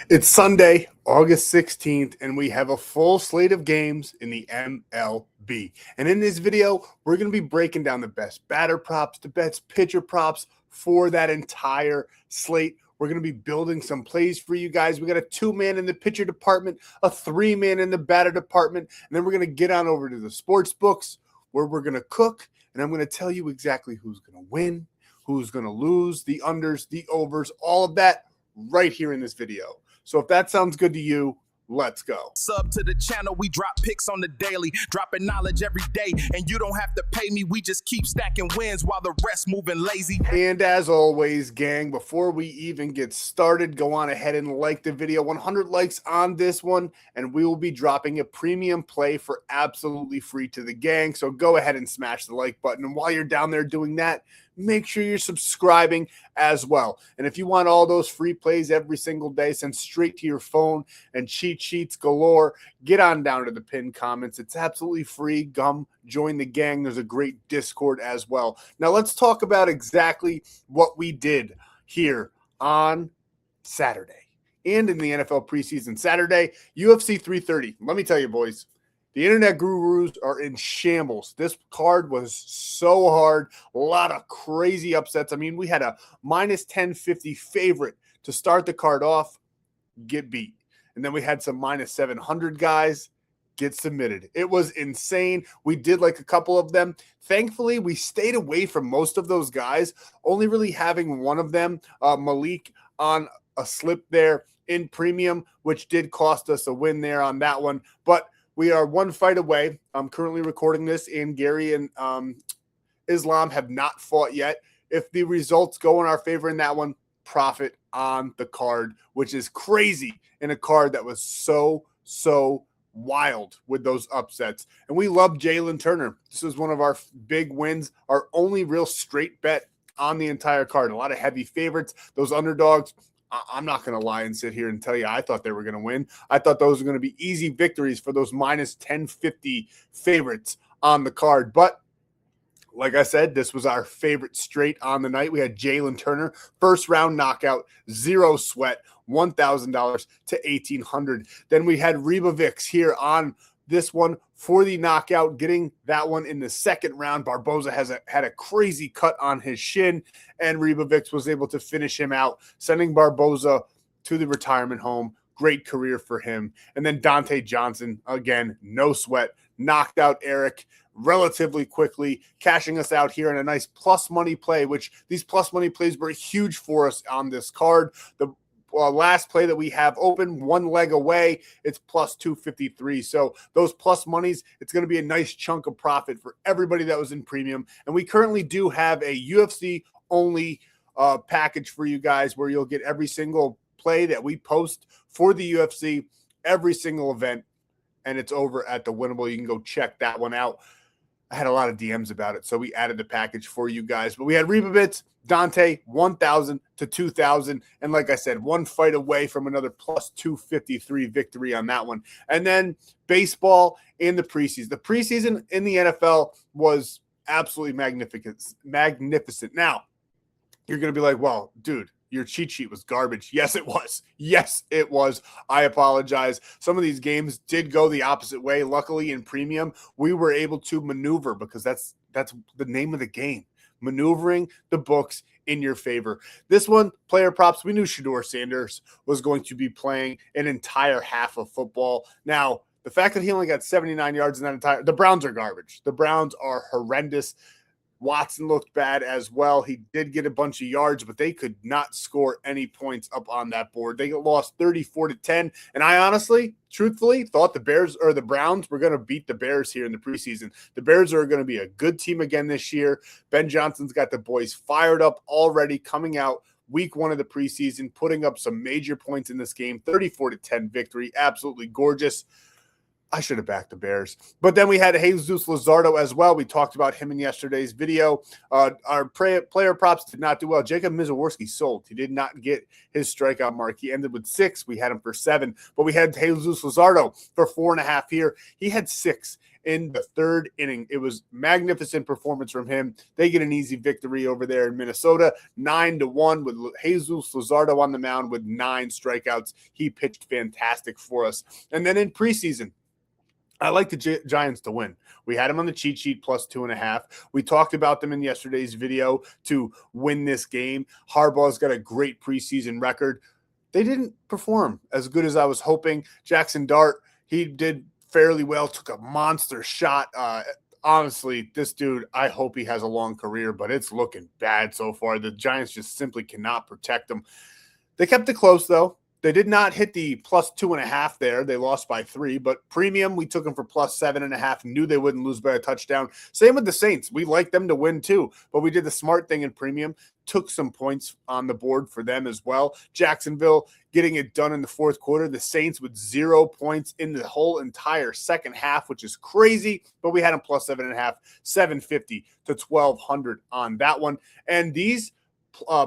It's Sunday, August 16th, and we have a full slate of games in the MLB. And in this video, we're going to be breaking down the best batter props, the best pitcher props for that entire slate. We're going to be building some plays for you guys. We got a 2-man in the pitcher department, a 3-man in the batter department, and then we're going to get on over to the sports books where we're going to cook, and I'm going to tell you exactly who's going to win, who's going to lose, the unders, the overs, all of that right here in this video. So if that sounds good to you, let's go. Sub to the channel, we drop picks on the daily, dropping knowledge every day, and you don't have to pay me, we just keep stacking wins while the rest moving lazy. And as always, gang, before we even get started, go on ahead and like the video. 100 likes on this one, and we will be dropping a premium play for absolutely free to the gang. So go ahead and smash the like button, and while you're down there doing that, make sure you're subscribing as well. And if you want all those free plays every single day sent straight to your phone and cheat sheets galore, get on down to the pinned comments. It's absolutely free. Come join the gang. There's a great Discord as well. Now let's talk about exactly what we did here on Saturday and in the NFL preseason. Saturday, UFC 330. Let me tell you, boys, the internet gurus are in shambles. This card was so hard. A lot of crazy upsets. I mean, we had a minus 1050 favorite to start the card off, get beat. And then we had some minus 700 guys get submitted. It was insane. We did like a couple of them. Thankfully, we stayed away from most of those guys, only really having one of them, Malik, on a slip there in premium, which did cost us a win there on that one. But we are one fight away. I'm currently recording this, and Gary and Islam have not fought yet. If the results go in our favor in that one, profit on the card, which is crazy in a card that was so wild with those upsets. And we love Jalen Turner. This is one of our big wins, our only real straight bet on the entire card. A lot of heavy favorites, those underdogs. I'm not going to lie and sit here and tell you I thought they were going to win. I thought those were going to be easy victories for those minus 1050 favorites on the card. But like I said, this was our favorite straight on the night. We had Jalen Turner, first round knockout, zero sweat, $1,000 to $1,800. Then we had Prizepicks here on this one for the knockout, getting that one in the second round. Barboza had a crazy cut on his shin, and Prizepicks was able to finish him out, sending Barboza to the retirement home. Great career for him. And then Dante Johnson, again, no sweat, knocked out Eric relatively quickly, cashing us out here in a nice plus money play, which these plus money plays were huge for us on this card. The last play that we have open, one leg away, it's plus 253. So those plus monies, it's going to be a nice chunk of profit for everybody that was in premium. And we currently do have a UFC only package for you guys where you'll get every single play that we post for the UFC, every single event, and it's over at the Winible. You can go check that one out. I had a lot of DMs about it, so we added the package for you guys. But we had Prizepicks, Dante, 1,000 to 2,000. And like I said, one fight away from another plus 253 victory on that one. And then baseball in the preseason. The preseason in the NFL was absolutely magnificent. Now, you're going to be like, well, dude, your cheat sheet was garbage. Yes, it was. Yes, it was. I apologize. Some of these games did go the opposite way. Luckily, in premium, we were able to maneuver because that's the name of the game. Maneuvering the books in your favor. This one, player props, we knew Shedeur Sanders was going to be playing an entire half of football. Now, the fact that he only got 79 yards in that entire – the Browns are garbage. The Browns are horrendous. Watson looked bad as well. He did get a bunch of yards, but they could not score any points up on that board. They lost 34-10. And I honestly, truthfully, thought the Browns were going to beat the Bears here in the preseason. The Bears are going to be a good team again this year. Ben Johnson's got the boys fired up already, coming out week 1 of the preseason, putting up some major points in this game. 34-10 victory. Absolutely gorgeous. I should have backed the Bears. But then we had Jesus Luzardo as well. We talked about him in yesterday's video. Our player props did not do well. Jacob Mizoworski sold. He did not get his strikeout mark. He ended with 6. We had him for 7. But we had Jesus Luzardo for 4.5 here. He had 6 in the 3rd inning. It was magnificent performance from him. They get an easy victory over there in Minnesota, 9-1 with Jesus Luzardo on the mound with 9 strikeouts. He pitched fantastic for us. And then in preseason, I like the Giants to win. We had them on the cheat sheet plus 2.5. We talked about them in yesterday's video to win this game. Harbaugh's got a great preseason record. They didn't perform as good as I was hoping. Jackson Dart, he did fairly well, took a monster shot. Honestly, this dude, I hope he has a long career, but it's looking bad so far. The Giants just simply cannot protect him. They kept it close, though. They did not hit the plus 2.5 there. They lost by 3, but premium, we took them for plus 7.5. Knew they wouldn't lose by a touchdown. Same with the Saints. We like them to win too, but we did the smart thing in premium. Took some points on the board for them as well. Jacksonville getting it done in the 4th quarter. The Saints with 0 points in the whole entire second half, which is crazy, but we had them plus 7.5, 750 to 1,200 on that one. And these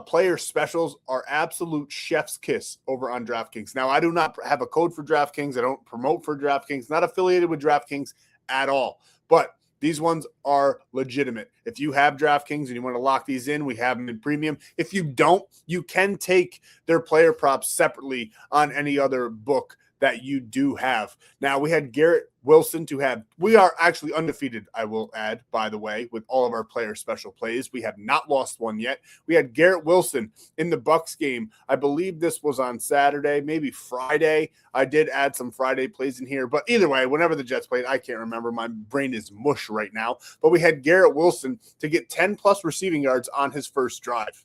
player specials are absolute chef's kiss over on DraftKings. Now, I do not have a code for DraftKings. I don't promote for DraftKings, not affiliated with DraftKings at all. But these ones are legitimate. If you have DraftKings and you want to lock these in, we have them in premium. If you don't, you can take their player props separately on any other book that you do have. Now, we had Garrett Wilson to have. We are actually undefeated, I will add, by the way, with all of our player special plays. We have not lost one yet. We had Garrett Wilson in the Bucs game. I believe this was on Saturday, maybe Friday. I did add some Friday plays in here, but either way, whenever the Jets played, I can't remember. My brain is mush right now. But we had Garrett Wilson to get 10+ receiving yards on his first drive.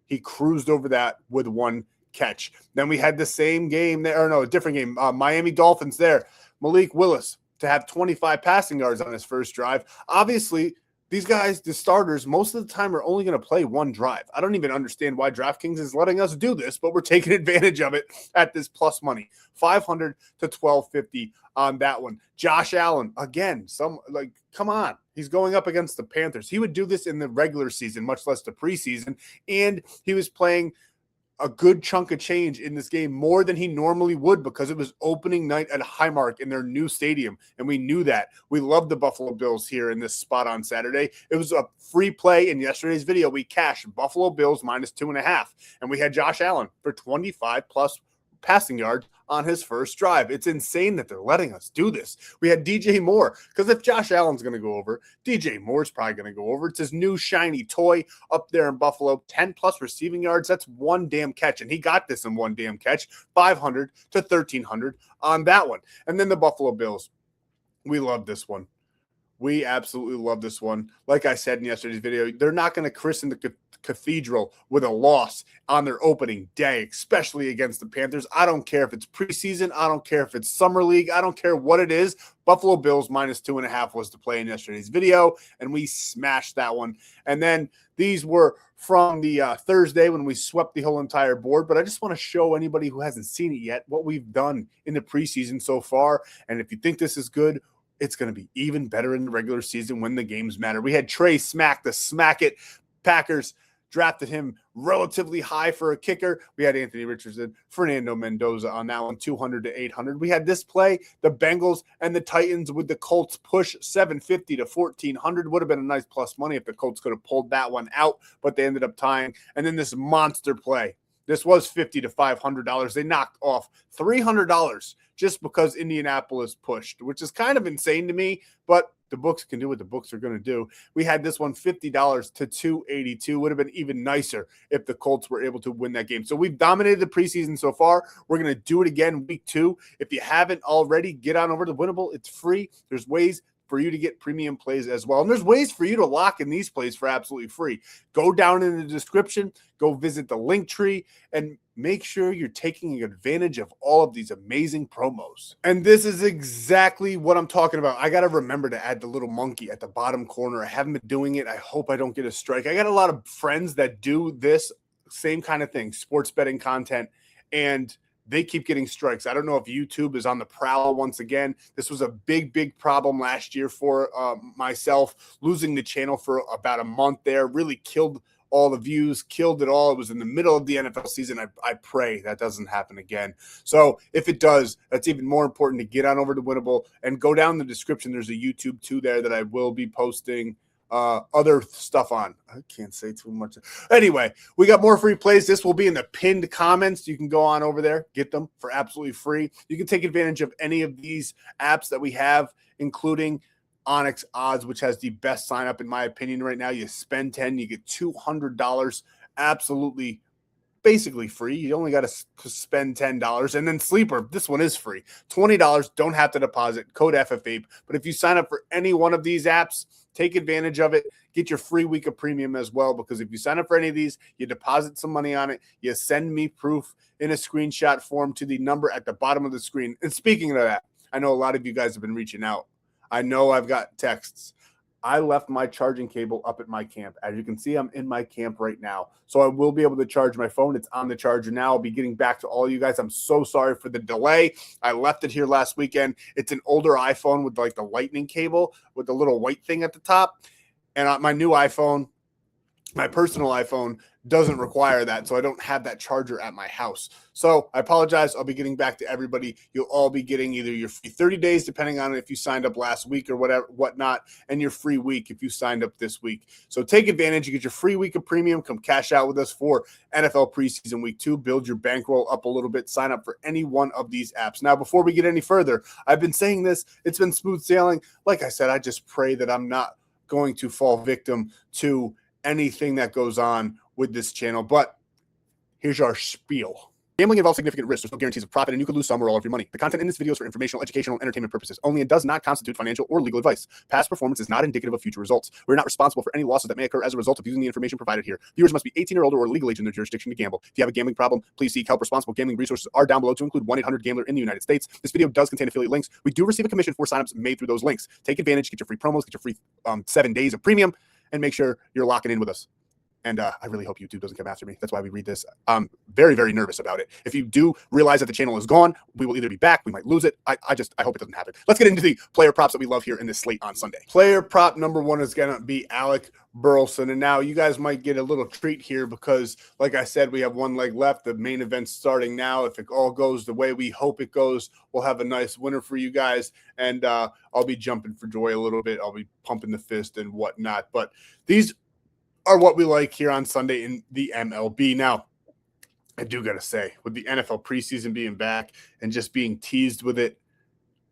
He cruised over that with 1 catch. Then we had the same game there, or no, a different game. Miami Dolphins there. Malik Willis to have 25 passing yards on his first drive. Obviously, these guys, the starters, most of the time are only going to play 1 drive. I don't even understand why DraftKings is letting us do this, but we're taking advantage of it at this plus money. 500 to 1,250 on that one. Josh Allen, again, come on. He's going up against the Panthers. He would do this in the regular season, much less the preseason, and he was playing a good chunk of change in this game, more than he normally would, because it was opening night at Highmark in their new stadium, and we knew that. We love the Buffalo Bills here in this spot on Saturday. It was a free play in yesterday's video. We cashed Buffalo Bills minus 2.5, and we had Josh Allen for 25+ passing yards on his first drive. It's insane that they're letting us do this. We had DJ Moore, because if Josh Allen's going to go over, DJ Moore's probably going to go over. It's his new shiny toy up there in Buffalo. 10+ receiving yards. That's 1 damn catch, and he got this in 1 damn catch. 500 to 1,300 on that one. And then the Buffalo Bills. We love this one. We absolutely love this one. Like I said in yesterday's video, they're not going to christen the cathedral with a loss on their opening day, especially against the Panthers. I don't care if it's preseason. I don't care if it's summer league. I don't care what it is. Buffalo Bills minus 2.5 was the play in yesterday's video, and we smashed that one. And then these were from the Thursday when we swept the whole entire board. But I just want to show anybody who hasn't seen it yet what we've done in the preseason so far. And if you think this is good, it's going to be even better in the regular season when the games matter. We had Trey Smack, the Smack It. Packers drafted him relatively high for a kicker. We had Anthony Richardson, Fernando Mendoza on that one, 200 to 800. We had this play, the Bengals and the Titans with the Colts push 750 to 1,400. Would have been a nice plus money if the Colts could have pulled that one out, but they ended up tying. And then this monster play. This was $50 to $500. They knocked off $300 just because Indianapolis pushed, which is kind of insane to me, but the books can do what the books are going to do. We had this one $50 to 282. Would have been even nicer if the Colts were able to win that game. So we've dominated the preseason so far. We're going to do it again week 2. If you haven't already, get on over to Winible. It's free. There's ways for you to get premium plays as well. And there's ways for you to lock in these plays for absolutely free. Go down in the description, go visit the link tree, and make sure you're taking advantage of all of these amazing promos. And this is exactly what I'm talking about. I got to remember to add the little monkey at the bottom corner. I haven't been doing it. I hope I don't get a strike. I got a lot of friends that do this same kind of thing, sports betting content, and they keep getting strikes. I don't know if YouTube is on the prowl once again. This was a big problem last year for myself. Losing the channel for about a month there really killed all the views, killed it all. It was in the middle of the NFL season. I pray that doesn't happen again. So if it does, that's even more important to get on over to Winible and go down in the description. There's a YouTube too there that I will be posting other stuff on. I can't say too much. Anyway, we got more free plays. This will be in the pinned comments. You can go on over there, get them for absolutely free. You can take advantage of any of these apps that we have, including ONYX Odds, which has the best sign up in my opinion right now. You spend 10, you get $200 absolutely basically free. You only got to spend $10. And then Sleeper, this one is free. $20, don't have to deposit, code FFAPE. But if you sign up for any one of these apps, take advantage of it. Get your free week of premium as well, because if you sign up for any of these, you deposit some money on it, you send me proof in a screenshot form to the number at the bottom of the screen. And speaking of that, I know a lot of you guys have been reaching out. I know I've got texts. I left my charging cable up at my camp. As you can see, I'm in my camp right now. So I will be able to charge my phone. It's on the charger now. I'll be getting back to all you guys. I'm so sorry for the delay. I left it here last weekend. It's an older iPhone with like the lightning cable with the little white thing at the top. And my new iPhone, my personal iPhone, doesn't require that, so I don't have that charger at my house. So I apologize. I'll be getting back to everybody. You'll all be getting either your free 30 days, depending on if you signed up last week or whatnot, and your free week if you signed up this week. So take advantage. You get your free week of premium. Come cash out with us for NFL preseason week 2. Build your bankroll up a little bit. Sign up for any one of these apps. Now, before we get any further, I've been saying this. It's been smooth sailing. Like I said, I just pray that I'm not going to fall victim to anything that goes on with this channel. But here's our spiel. Gambling involves significant risk. There's no guarantees of profit, and you could lose some or all of your money. The content in this video is for informational, educational, and entertainment purposes only and does not constitute financial or legal advice. Past performance is not indicative of future results. We're not responsible for any losses that may occur as a result of using the information provided here. Viewers must be 18 or older or legal age in their jurisdiction to gamble. If you have a gambling problem, please seek help. Responsible gambling resources are down below, to include 1-800-GAMBLER in the United States. This video does contain affiliate links. We do receive a commission for signups made through those links. Take advantage, get your free promos, get your free 7 days of premium, and make sure you're locking in with us. And I really hope YouTube doesn't come after me. That's why we read this. I'm very, very nervous about it. If you do realize that the channel is gone, we will either be back, we might lose it. I hope it doesn't happen. Let's get into the player props that we love here in this slate on Sunday. Player prop number 1 is going to be Alec Burleson. And now you guys might get a little treat here because, like I said, we have one leg left. The main event's starting now. If it all goes the way we hope it goes, we'll have a nice winner for you guys. And I'll be jumping for joy a little bit. I'll be pumping the fist and whatnot. But these are what we like here on Sunday in the MLB. Now, I do got to say, with the NFL preseason being back and just being teased with it,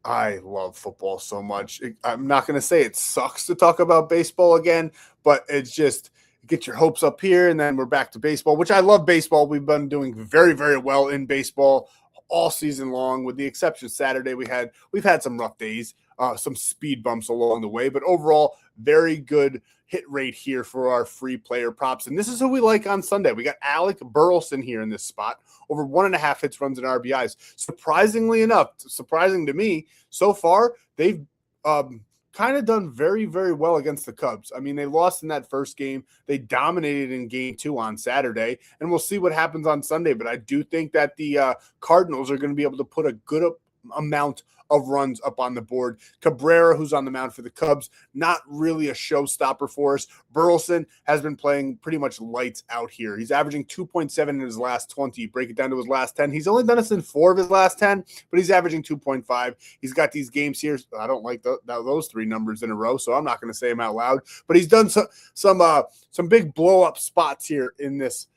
I love football so much. I'm not going to say it sucks to talk about baseball again, but it's just get your hopes up here, and then we're back to baseball, which I love baseball. We've been doing very, very well in baseball all season long, with the exception of Saturday. We've had some rough days, some speed bumps along the way, but overall, very good hit rate here for our free player props. And this is who we like on Sunday. We got Alec Burleson here in this spot, over 1.5 hits, runs, and RBIs. Surprisingly enough, surprising to me, so far, they've kind of done very, very well against the Cubs. I mean, they lost in that first game. They dominated in game 2 on Saturday, and we'll see what happens on Sunday. But I do think that the Cardinals are going to be able to put a good amount of runs up on the board. Cabrera, who's on the mound for the Cubs, not really a showstopper for us. Burleson has been playing pretty much lights out here. He's averaging 2.7 in his last 20. Break it down to his last 10. He's only done this in 4 of his last 10, but he's averaging 2.5. He's got these games here. I don't like those 3 numbers in a row, so I'm not going to say them out loud. But he's done some big blow-up spots here in this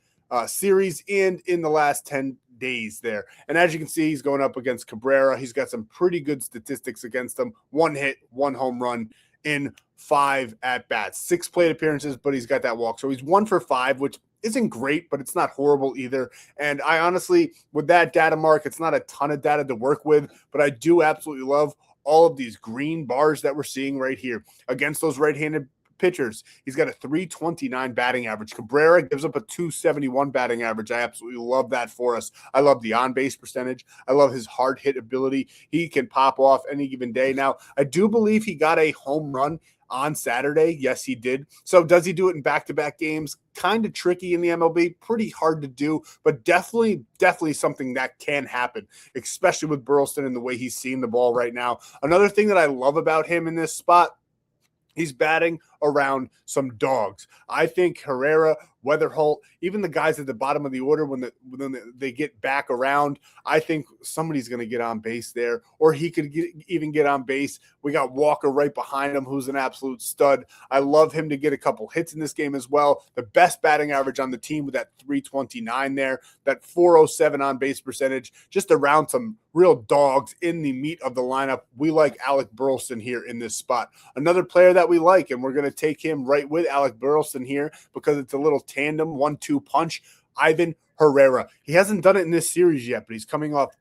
series and in the last 10 days there. And as you can see, he's going up against Cabrera. He's got some pretty good statistics against him. 1 hit, 1 home run in 5 at-bats. 6 plate appearances, but he's got that walk. So he's 1 for 5, which isn't great, but it's not horrible either. And I honestly, with that data mark, it's not a ton of data to work with, but I do absolutely love all of these green bars that we're seeing right here against those right-handed pitchers. He's got a 329 batting average. Cabrera gives up a 271 batting average. I absolutely love that for us. I love the on-base percentage. I love his hard hit ability. He can pop off any given day. Now, I do believe he got a home run on Saturday? Yes, he did. So does he do it in back-to-back games? Kind of tricky in the MLB, pretty hard to do, but definitely something that can happen, especially with Burleson and the way he's seeing the ball right now. Another thing that I love about him in this spot, he's batting around some dogs. I think Herrera, Weatherholt, even the guys at the bottom of the order, when they get back around, I think somebody's going to get on base there, or he could even get on base. We got Walker right behind him, who's an absolute stud. I love him to get a couple hits in this game as well. The best batting average on the team with that 329 there, that 407 on base percentage, just around some real dogs in the meat of the lineup. We like Alec Burleson here in this spot. Another player that we like, and we're going to take him right with Alec Burleson here because it's a little tandem 1-2 punch, Ivan Herrera. He hasn't done it in this series yet, but he's coming off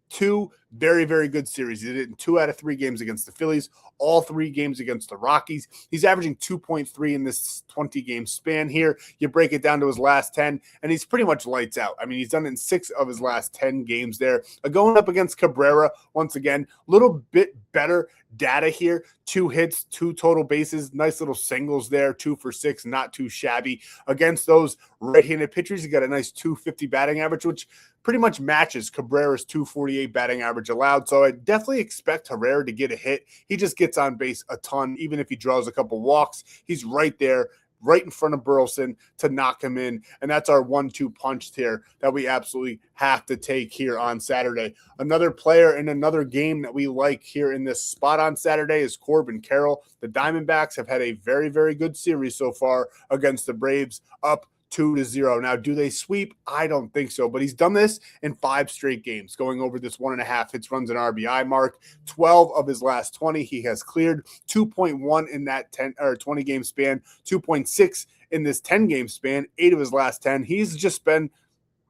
2 very, very good series. He did it in 2 out of 3 games against the Phillies, all 3 games against the Rockies. He's averaging 2.3 in this 20-game span here. You break it down to his last 10, and he's pretty much lights out. I mean, he's done it in 6 of his last 10 games there. Going up against Cabrera, once again, a little bit better data here. 2 hits, 2 total bases, nice little singles there, 2 for 6, not too shabby. Against those right-handed pitchers, he got a nice 250 batting average, which pretty much matches Cabrera's 248 batting average allowed. So I definitely expect Herrera to get a hit. He just gets on base a ton. Even if he draws a couple walks, he's right there, right in front of Burleson to knock him in. And that's our 1-2 punch here that we absolutely have to take here on Saturday. Another player in another game that we like here in this spot on Saturday is Corbin Carroll. The Diamondbacks have had a very, very good series so far against the Braves, up 2-0. Now, do they sweep? I don't think so, but he's done this in 5 straight games, going over this 1.5 hits, runs, and RBI mark. 12 of his last 20 he has cleared, 2.1 in that 20 game span, 2.6 in this 10 game span, 8 of his last 10. He's just been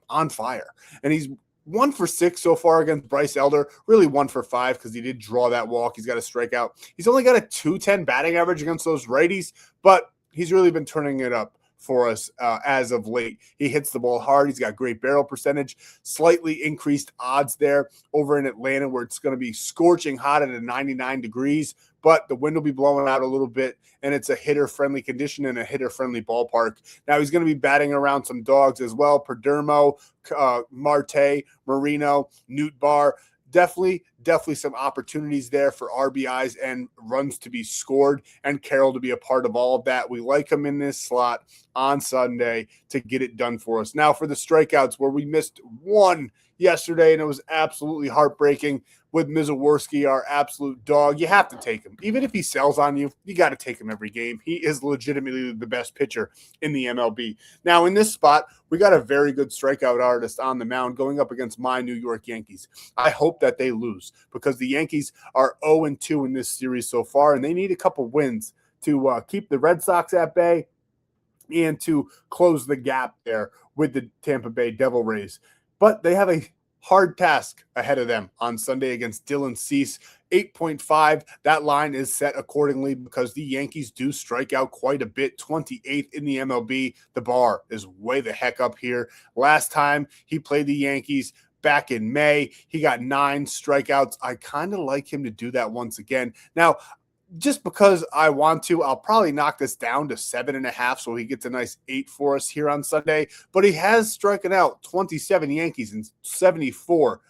on fire, and he's 1 for 6 so far against Bryce Elder, really 1 for 5 because he did draw that walk. He's got a strikeout. He's only got a 210 batting average against those righties, but he's really been turning it up for us as of late. He hits the ball hard. He's got great barrel percentage, slightly increased odds there over in Atlanta, where it's going to be scorching hot at 99 degrees, but the wind will be blowing out a little bit, and it's a hitter-friendly condition and a hitter-friendly ballpark. Now, he's going to be batting around some dogs as well. Perdermo, Marte, Marino, Newt Bar. Definitely some opportunities there for RBIs and runs to be scored, and Carroll to be a part of all of that. We like him in this slot on Sunday to get it done for us. Now, for the strikeouts, where we missed 1 yesterday, and it was absolutely heartbreaking with Mizoworski, our absolute dog. You have to take him. Even if he sells on you, you got to take him every game. He is legitimately the best pitcher in the MLB. Now, in this spot, we got a very good strikeout artist on the mound going up against my New York Yankees. I hope that they lose because the Yankees are 0-2 in this series so far, and they need a couple wins to keep the Red Sox at bay and to close the gap there with the Tampa Bay Devil Rays. But they have a hard task ahead of them on Sunday against Dylan Cease. 8.5. That line is set accordingly because the Yankees do strike out quite a bit. 28th in the MLB. The bar is way the heck up here. Last time he played the Yankees back in May, he got 9 strikeouts. I kind of like him to do that once again. Now, just because I want to, I'll probably knock this down to 7.5 so he gets a nice 8 for us here on Sunday. But he has striken out 27 Yankees and 74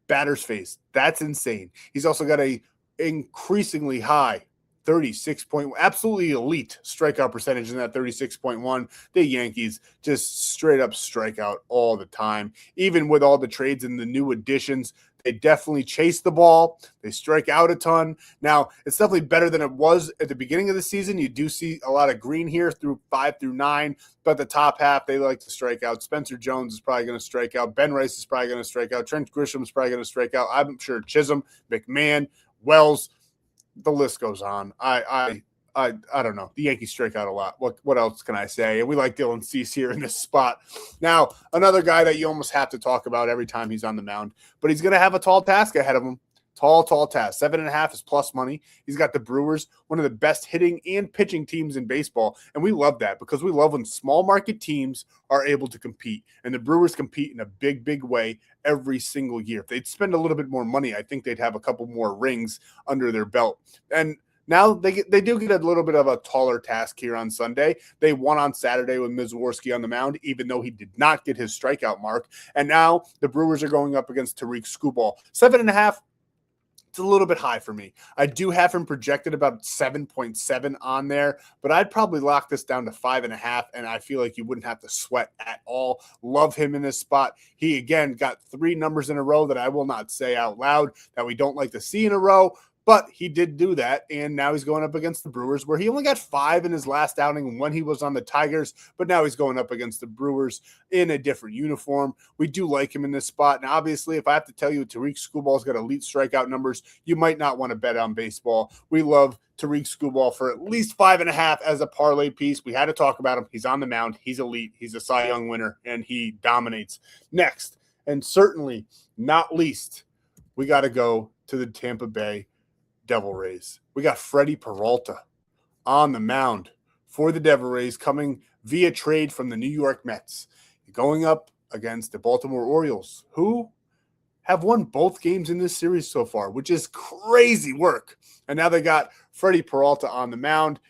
batters faced. That's insane. He's also got a increasingly high 36 point, absolutely elite strikeout percentage in that 36.1. The Yankees just straight up strike out all the time. Even with all the trades and the new additions, they definitely chase the ball. They strike out a ton. Now, it's definitely better than it was at the beginning of the season. You do see a lot of green here through 5 through 9, but the top half, they like to strike out. Spencer Jones is probably going to strike out. Ben Rice is probably going to strike out. Trent Grisham is probably going to strike out. I'm sure Chisholm, McMahon, Wells, the list goes on. I don't know. The Yankees strike out a lot. What else can I say? And we like Dylan Cease here in this spot. Now, another guy that you almost have to talk about every time he's on the mound, but he's going to have a tall task ahead of him. Tall task. 7.5 is plus money. He's got the Brewers, one of the best hitting and pitching teams in baseball. And we love that because we love when small market teams are able to compete. And the Brewers compete in a big, big way every single year. If they'd spend a little bit more money, I think they'd have a couple more rings under their belt. And Now they do get a little bit of a taller task here on Sunday. They won on Saturday with Mizworski on the mound, even though he did not get his strikeout mark. And now the Brewers are going up against Tariq Skubal. 7.5. It's a little bit high for me. I do have him projected about 7.7 on there, but I'd probably lock this down to 5.5, and I feel like you wouldn't have to sweat at all. Love him in this spot. He, again, got 3 numbers in a row that I will not say out loud that we don't like to see in a row, but he did do that, and now he's going up against the Brewers, where he only got 5 in his last outing when he was on the Tigers, but now he's going up against the Brewers in a different uniform. We do like him in this spot, and obviously, if I have to tell you Tariq Skubal's got elite strikeout numbers, you might not want to bet on baseball. We love Tariq Skubal for at least 5.5 as a parlay piece. We had to talk about him. He's on the mound. He's elite. He's a Cy Young winner, and he dominates. Next, and certainly not least, we got to go to the Tampa Bay Devil Rays. We got Freddie Peralta on the mound for the Devil Rays, coming via trade from the New York Mets, going up against the Baltimore Orioles, who have won both games in this series so far, which is crazy work. And now they got Freddie Peralta on the mound,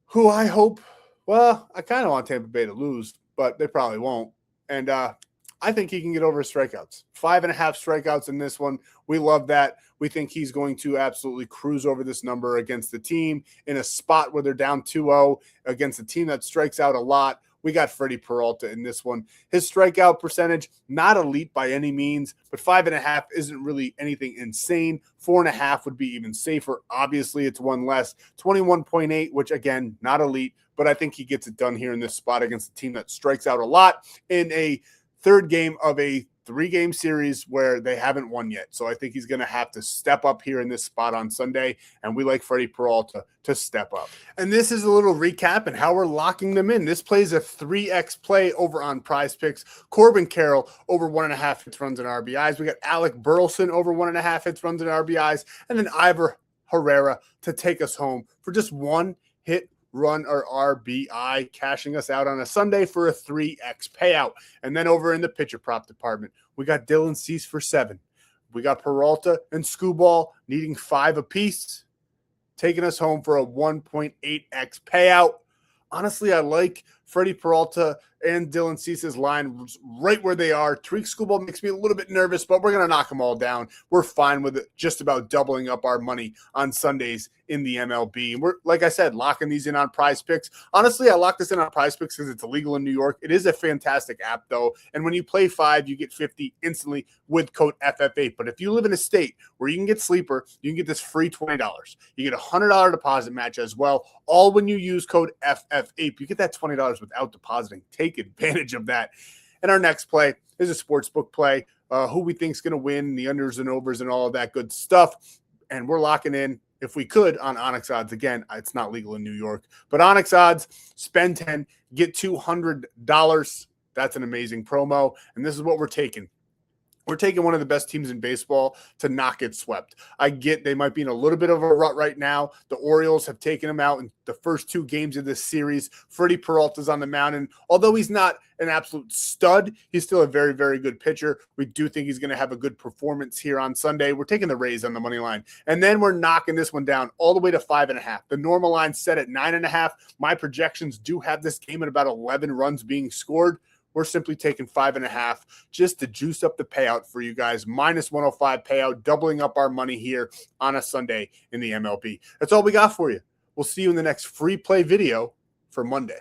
who I hope, well, I kind of want Tampa Bay to lose, but they probably won't. And I think he can get over his strikeouts. 5.5 strikeouts in this one. We love that. We think he's going to absolutely cruise over this number against the team in a spot where they're down 2-0 against a team that strikes out a lot. We got Freddie Peralta in this one. His strikeout percentage, not elite by any means, but 5.5 isn't really anything insane. 4.5 would be even safer. Obviously, it's one less. 21.8, which again, not elite, but I think he gets it done here in this spot against a team that strikes out a lot in a third game of a 3-game series where they haven't won yet. So I think he's going to have to step up here in this spot on Sunday, and we like Freddie Peralta to step up. And this is a little recap and how we're locking them in. This plays a 3x play over on Prizepicks. Corbin Carroll over 1.5 hits, runs, and RBIs. We got Alec Burleson over 1.5 hits, runs, and RBIs, and then Ivor Herrera to take us home for just 1 hit, run, or RBI, cashing us out on a Sunday for a 3x payout. And then over in the pitcher prop department, we got Dylan Cease for 7. We got Peralta and Skubal needing 5 apiece, taking us home for a 1.8x payout. Honestly, I like Freddie Peralta and Dylan Cease's line right where they are. Tariq Skubal makes me a little bit nervous, but we're going to knock them all down. We're fine with it, just about doubling up our money on Sundays in the MLB. And we're, like I said, locking these in on Prizepicks. Honestly, I locked this in on Prizepicks because it's illegal in New York. It is a fantastic app, though. And when you play 5, you get 50 instantly with code FFAPE. But if you live in a state where you can get Sleeper, you can get this free $20. You get a $100 deposit match as well, all when you use code FFAPE. You get that $20 without depositing. Take advantage of that. And our next play is a sportsbook play, who we think is going to win, the unders and overs and all of that good stuff. And we're locking in, if we could, on ONYX odds. Again, it's not legal in New York, but ONYX odds, spend 10, get $200. That's an amazing promo. And this is what we're taking. We're taking one of the best teams in baseball to not get swept. I get they might be in a little bit of a rut right now. The Orioles have taken them out in the first 2 games of this series. Freddie Peralta's on the mound, and although he's not an absolute stud, he's still a very, very good pitcher. We do think he's going to have a good performance here on Sunday. We're taking the Rays on the money line, and then we're knocking this one down all the way to 5.5. The normal line set at 9.5. My projections do have this game at about 11 runs being scored. We're simply taking 5.5 just to juice up the payout for you guys. Minus 105 payout, doubling up our money here on a Sunday in the MLB. That's all we got for you. We'll see you in the next free play video for Monday.